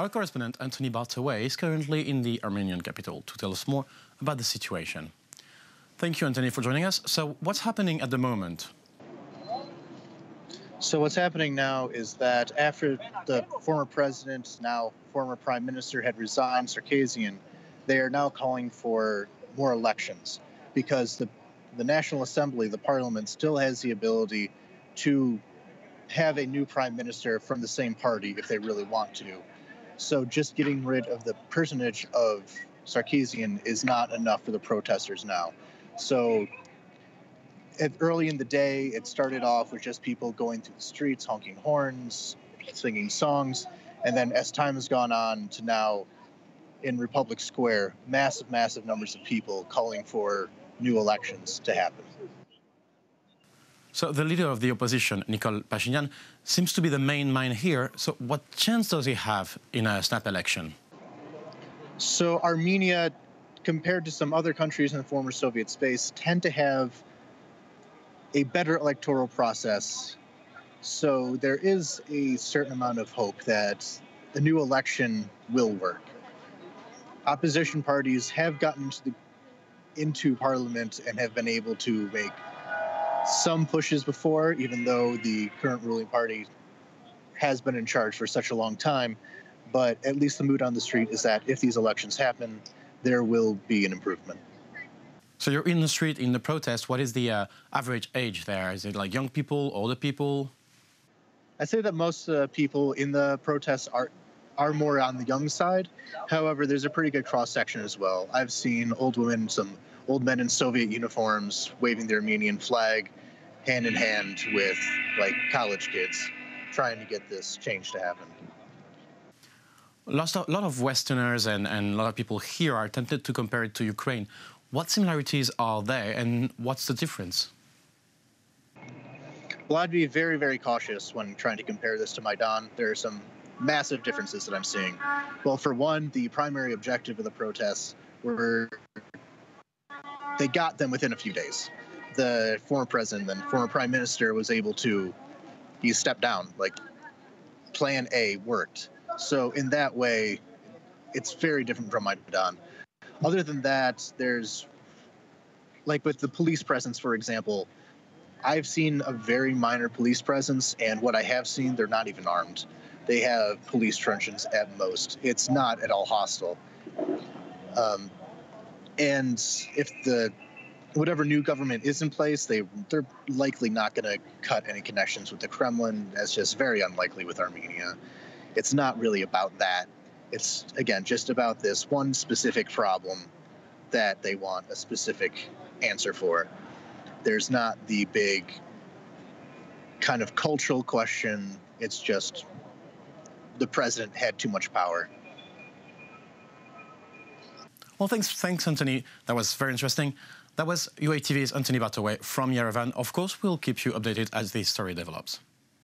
Our correspondent, Anthony Bartaway, is currently in the Armenian capital to tell us more about the situation. Thank you, Anthony, for joining us. So what's happening at the moment? So what's happening now is that after the former president, now former prime minister, had resigned, Sargsyan, they are now calling for more elections because the National Assembly, the parliament, still has the ability to have a new prime minister from the same party if they really want to. So just getting rid of the personage of Sargsyan is not enough for the protesters now. So early in the day, it started off with just people going through the streets, honking horns, singing songs. And then as time has gone on to now in Republic Square, massive numbers of people calling for new elections to happen. So the leader of the opposition, Nikol Pashinyan, seems to be the main mind here. So what chance does he have in a snap election? So Armenia, compared to some other countries in the former Soviet space, tend to have a better electoral process. So there is a certain amount of hope that a new election will work. Opposition parties have gotten into parliament and have been able to make some pushes before, even though the current ruling party has been in charge for such a long time. But at least the mood on the street is that if these elections happen, there will be an improvement. So you're in the street, in the protest. What is the average age there? Is it like young people, older people? I'd say that most people in the protests are more on the young side. However, there's a pretty good cross-section as well. I've seen old women, some old men in Soviet uniforms waving the Armenian flag hand in hand with like college kids trying to get this change to happen. A lot of Westerners and a lot of people here are tempted to compare it to Ukraine. What similarities are there and what's the difference? Well, I'd be very cautious when trying to compare this to Maidan. There are some massive differences that I'm seeing. Well, for one, the primary objective of the protests were they got them within a few days. The former president and former prime minister was able to, he stepped down, like plan A worked. So in that way, it's very different from Maidan. Other than that, there's, like with the police presence, for example, I've seen a very minor police presence, and what I have seen, they're not even armed. They have police truncheons at most. It's not at all hostile. And if whatever new government is in place, they're likely not going to cut any connections with the Kremlin. That's just very unlikely with Armenia. It's not really about that. It's, again, just about this one specific problem that they want a specific answer for. There's not the big kind of cultural question. It's just the president had too much power. Well, thanks, Anthony. That was very interesting. That was UATV's Anthony Bartaway from Yerevan. Of course, we'll keep you updated as this story develops.